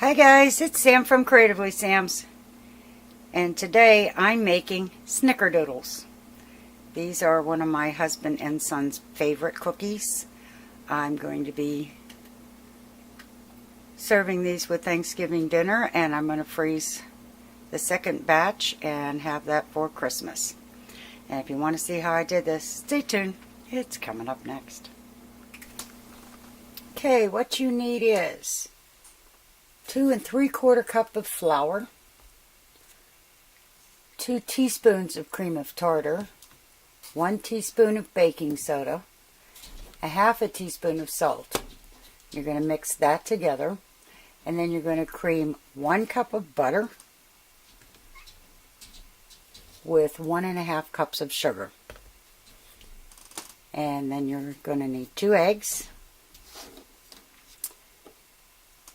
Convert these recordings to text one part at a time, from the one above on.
Hi guys, it's Sam from Creatively Sam's, and today I'm making Snickerdoodles. These are one of my husband and son's favorite cookies. I'm going to be serving these with Thanksgiving dinner, and I'm going to freeze the second batch and have that for Christmas. And if you want to see how I did this, stay tuned. It's coming up next. Okay, what you need is 2 3/4 cup of flour, 2 teaspoons of cream of tartar, 1 teaspoon of baking soda, a half a teaspoon of salt. You're going to mix that together, and then you're going to cream 1 cup of butter with 1½ cups of sugar. And then you're going to need 2 eggs,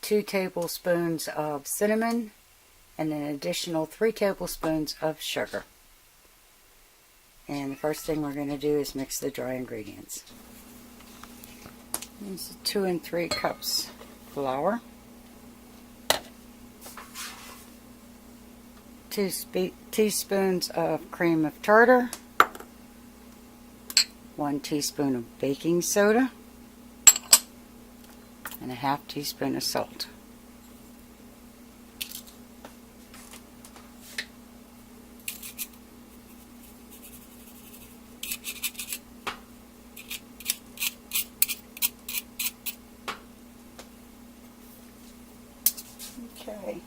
2 tablespoons of cinnamon, and an additional 3 tablespoons of sugar. And the first thing we're going to do is mix the dry ingredients. This is 2 3 cups flour, 2 teaspoons of cream of tartar, 1 teaspoon of baking soda, and a half teaspoon of salt. Okay.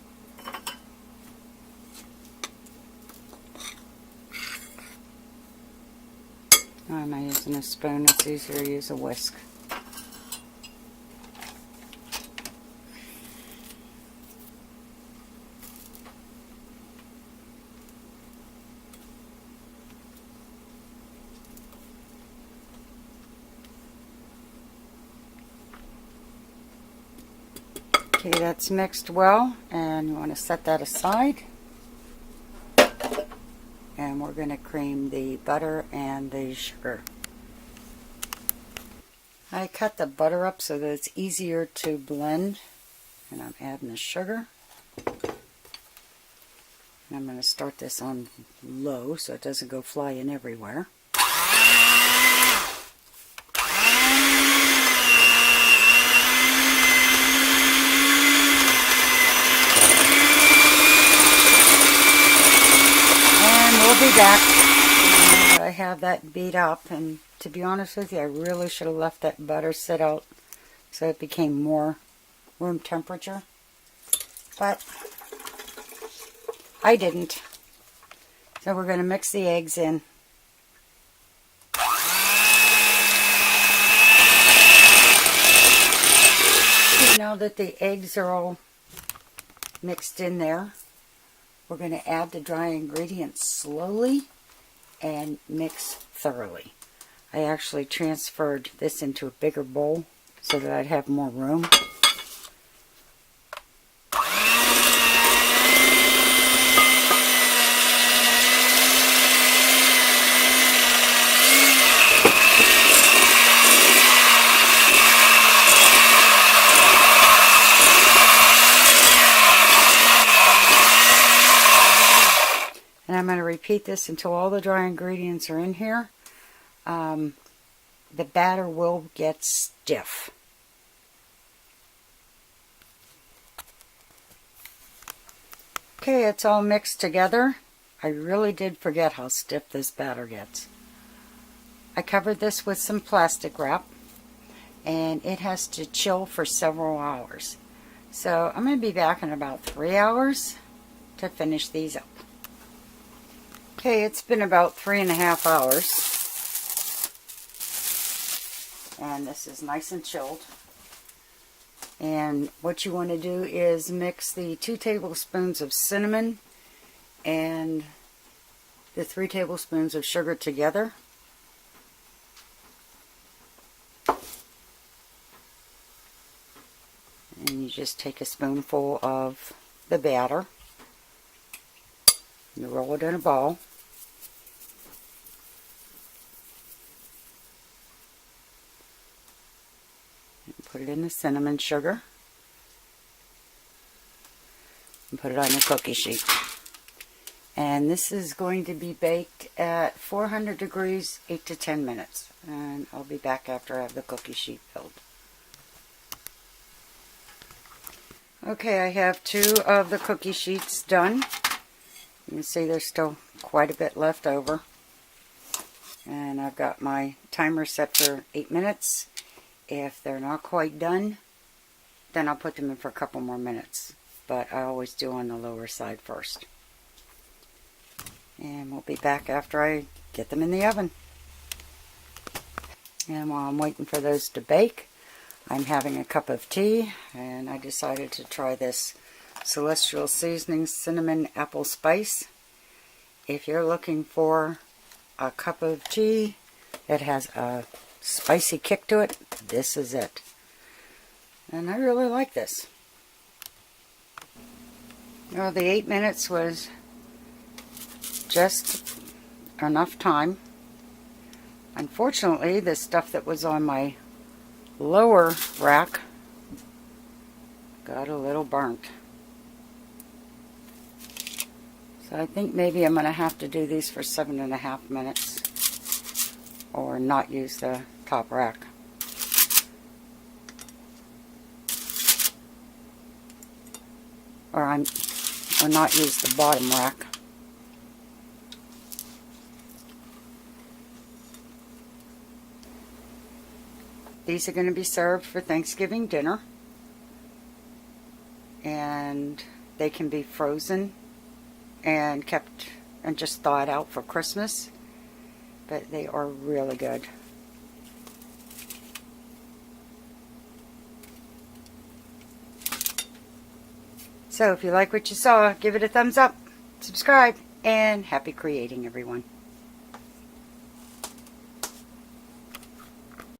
I'm not using a spoon, it's easier to use a whisk. Okay, that's mixed well, and you want to set that aside. And we're going to cream the butter and the sugar. I cut the butter up so that it's easier to blend, and I'm adding the sugar. And I'm going to start this on low so it doesn't go flying everywhere. We'll be back. I have that beat up, and to be honest with you, I really should have left that butter sit out so it became more room temperature, but I didn't. So we're going to mix the eggs in. Now that the eggs are all mixed in there, we're going to add the dry ingredients slowly and mix thoroughly. I actually transferred this into a bigger bowl so that I'd have more room. And I'm going to repeat this until all the dry ingredients are in here. The batter will get stiff. Okay, it's all mixed together. I really did forget how stiff this batter gets. I covered this with some plastic wrap, and it has to chill for several hours. So I'm going to be back in about 3 hours to finish these up. Okay, it's been about 3½ hours, and this is nice and chilled. And what you want to do is mix the 2 tablespoons of cinnamon and the 3 tablespoons of sugar together. And you just take a spoonful of the batter, you roll it in a ball. Put it in the cinnamon sugar. and put it on your cookie sheet. And this is going to be baked at 400 degrees, 8 to 10 minutes. And I'll be back after I have the cookie sheet filled. Okay, I have 2 of the cookie sheets done. You can see there's still quite a bit left over. And I've got my timer set for 8 minutes. If they're not quite done, then I'll put them in for a couple more minutes. But I always do on the lower side first. And we'll be back after I get them in the oven. And while I'm waiting for those to bake, I'm having a cup of tea, and I decided to try this Celestial Seasoning Cinnamon Apple Spice. If you're looking for a cup of tea that has a spicy kick to it, this is it. And I really like this. Well, the 8 minutes was just enough time. Unfortunately, the stuff that was on my lower rack got a little burnt. So I think maybe I'm going to have to do these for 7.5 minutes or not use the top rack. Or not use the bottom rack. These are going to be served for Thanksgiving dinner, and they can be frozen and kept and just thawed out for Christmas, but they are really good. So if you like what you saw, give it a thumbs up, subscribe, and happy creating, everyone.